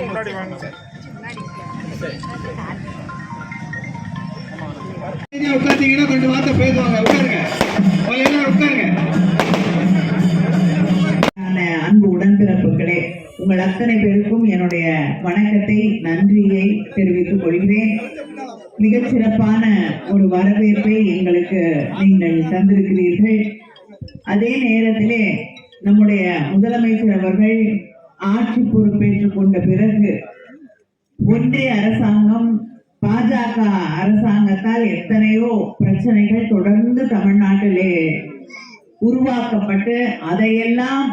முன்னாடி வாங்க. உட்காந்தீங்கன்னா ரெண்டு வார்த்தை பேசுவாங்க. உட்காருங்க, உட்காருங்க. அன்பு உடன்பிறப்புகளே, உங்கள் அத்தனை பேருக்கும் என்னுடைய வணக்கத்தை, நன்றியை தெரிவித்துக் கொள்கிறேன். மிகச்சிறப்பான ஒரு வரவேற்பை எங்களுக்கு நீங்கள் தந்திருக்கிறீர்கள். அதே நேரத்திலே நம்முடைய முதலமைச்சர் அவர்கள் ஆட்சி பொறுப்பேற்றுக் கொண்ட பிறகு ஒன்றிய அரசாங்கம் பாஜக அரசாங்கத்தால் எத்தனையோ பிரச்சனைகள் தொடர்ந்து தமிழ்நாட்டிலே உருவாக்கப்பட்டு அதையெல்லாம்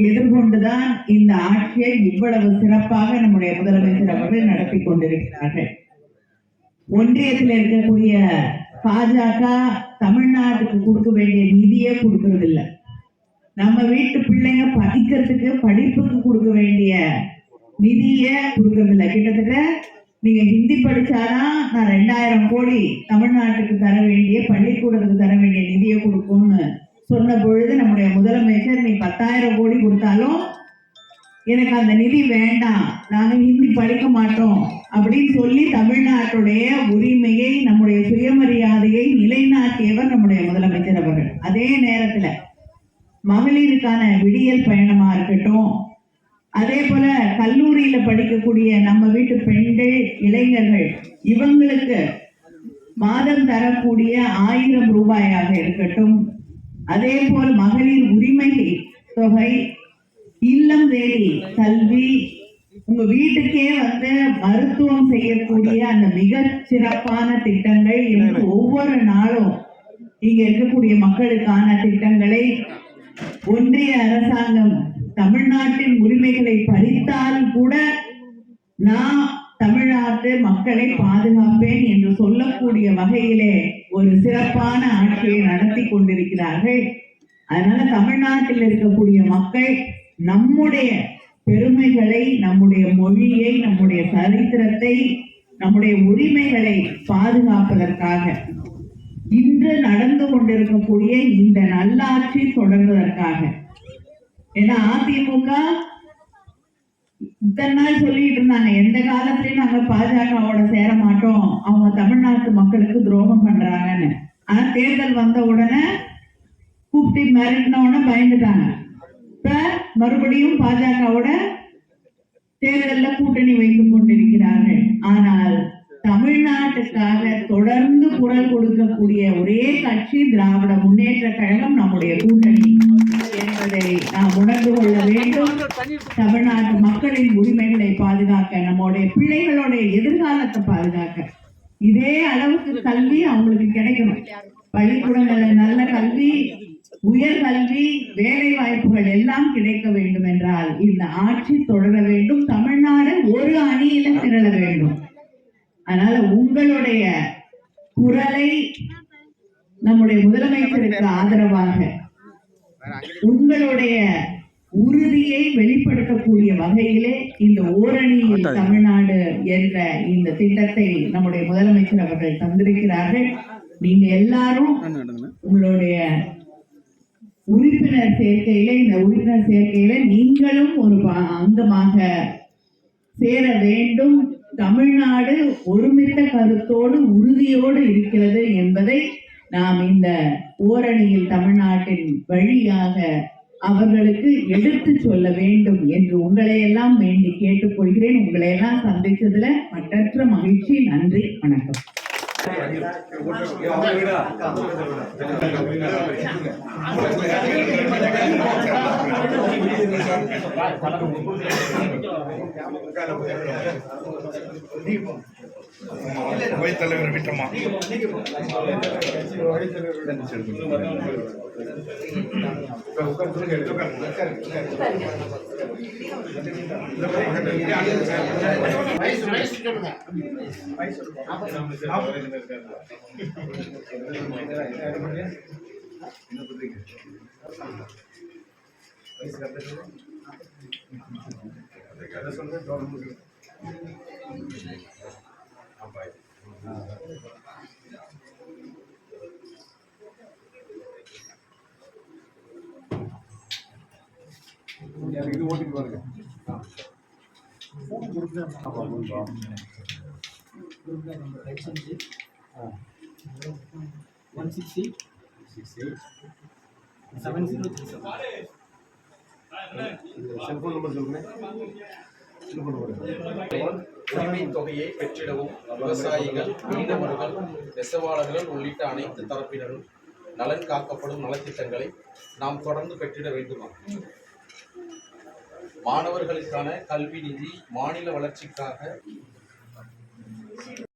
எதிர்கொண்டுதான் இந்த ஆட்சியை இவ்வளவு சிறப்பாக நம்முடைய முதலமைச்சர் அவர்கள் நடத்தி கொண்டிருக்கிறார்கள். ஒன்றியத்தில் இருக்கக்கூடிய பாஜக தமிழ்நாட்டுக்கு கொடுக்க வேண்டிய நிதியே கொடுக்கறது இல்லை. நம்ம வீட்டு பிள்ளைங்க படிக்கிறதுக்கு படிப்புக்கு கொடுக்க வேண்டிய நிதிய கொடுக்கறதில்லை. கிட்டத்தட்ட நீங்க ஹிந்தி படிச்சாதான் நான் 2000 கோடி தமிழ்நாட்டுக்கு தர வேண்டிய பள்ளிக்கூடத்துக்கு தர வேண்டிய நிதியை கொடுக்கும்னு சொன்ன பொழுது நம்முடைய முதலமைச்சர் நீ 10,000 கோடி கொடுத்தாலும் எனக்கு அந்த நிதி வேண்டாம், நாங்க ஹிந்தி படிக்க மாட்டோம் அப்படின்னு சொல்லி தமிழ்நாட்டுடைய உரிமையை, நம்முடைய சுயமரியாதையை நிலைநாட்டியவர் நம்முடைய முதலமைச்சர் அவர்கள். அதே நேரத்துல மகளிருக்கான விடியல் பயணமா இருக்கட்டும், அதே போல கல்லூரியில படிக்கக்கூடிய நம்ம வீட்டு பெண்கள், இளைஞர்கள், இவங்களுக்கு மாதம் தரக்கூடிய 1000 ரூபாயாக இருக்கட்டும், அதே போல் மகளிர் உரிமை தொகை, இல்லம் தேடி கல்வி, உங்க வீட்டுக்கே வந்து மருத்துவம் செய்யக்கூடிய அந்த மிக சிறப்பான திட்டங்கள், ஒவ்வொரு நாளும் இங்க இருக்கக்கூடிய மக்களுக்கான திட்டங்களை ஒன்றிய அரசாங்கம் தமிழ்நாட்டின் உரிமைகளை பறித்தால் கூட நான் தமிழ்நாட்டு மக்களை பாதுகாப்பேன் என்று சொல்லக்கூடிய வகையிலே ஒரு சிறப்பான ஆட்சியை நடத்தி கொண்டிருக்கிறார்கள். அதனால தமிழ்நாட்டில் இருக்கக்கூடிய மக்கள் நம்முடைய பெருமைகளை, நம்முடைய மொழியை, நம்முடைய சரித்திரத்தை, நம்முடைய உரிமைகளை பாதுகாப்பதற்காக இன்று நடந்து கொண்டிருக்கக்கூடிய இந்த நல்லாட்சி தொடர்வதற்காக, ஏன்னா அதிமுக இத்தனை நாள் சொல்லிட்டு இருந்தாங்க எந்த காலத்திலயும் நாங்க பாஜகவோட சேர மாட்டோம், அவங்க தமிழ்நாட்டு மக்களுக்கு துரோகம் பண்றாங்கன்னு. ஆனா தேர்தல் வந்த உடனே கூப்பிட்டு மிரட்டின உடனே பயந்துட்டாங்க. இப்ப மறுபடியும் பாஜகவோட தேர்தலில் கூட்டணி வைத்துக் கொண்டிருக்கிறார்கள். ஆனால் தமிழ்நாட்டுக்காக தொடர்ந்து குரல் கொடுக்கக்கூடிய ஒரே கட்சி திராவிட முன்னேற்ற கழகம், நம்முடைய கூட்டணி என்பதை நாம் உணர்ந்து கொள்ள வேண்டும். தமிழ்நாட்டு மக்களின் உரிமைகளை பாதுகாக்க, நம்முடைய பிள்ளைகளுடைய எதிர்காலத்தை பாதுகாக்க இதே அளவுக்கு கல்வி அவங்களுக்கு கிடைக்கணும். பள்ளிக்கூடங்கள்ல நல்ல கல்வி, உயர்கல்வி, வேலை வாய்ப்புகள் எல்லாம் கிடைக்க வேண்டும் என்றால் இந்த ஆட்சி தொடர வேண்டும். தமிழ்நாடு ஒரு அணியில திரள வேண்டும். அதனால உங்களுடைய குரலை நம்முடைய முதலமைச்சருக்கு ஆதரவாக, உங்களுடைய உறுதியை வெளிப்படுத்தக்கூடிய வகையிலே இந்த ஓரணியில் தமிழ்நாடு என்ற இந்த திட்டத்தை நம்முடைய முதலமைச்சர் அவர்கள் தந்திருக்கிறார்கள். நீங்க எல்லாரும் உங்களுடைய உறுப்பினர் சேர்க்கையில, இந்த உறுப்பினர் சேர்க்கையில நீங்களும் ஒரு அங்கமாக சேர வேண்டும். தமிழ்நாடு ஒருமித்த கருத்தோடு, உறுதியோடு இருக்கிறது என்பதை நாம் இந்த ஓரணியில் தமிழ்நாட்டின் வழியாக அவர்களுக்கு எடுத்து சொல்ல வேண்டும் என்று உங்களை எல்லாம் வேண்டி கேட்டுக்கொள்கிறேன். உங்களை எல்லாம் சந்தித்ததுல மற்றற்ற மகிழ்ச்சி. நன்றி, வணக்கம். தலைவர் விட்டமா இது ஓட்டிட்டு பாருங்க. செல்போன் நம்பர் சொல்லுங்க. உரிமை தொகையை பெற்றிடவும் விவசாயிகள், மீனவர்கள், நெசவாளர்கள் உள்ளிட்ட அனைத்து தரப்பினரும் நலன் காக்கப்படும் நலத்திட்டங்களை நாம் தொடர்ந்து பெற்றிட வேண்டுமா? மாணவர்களுக்கான கல்வி நிதி, மாநில வளர்ச்சிக்காக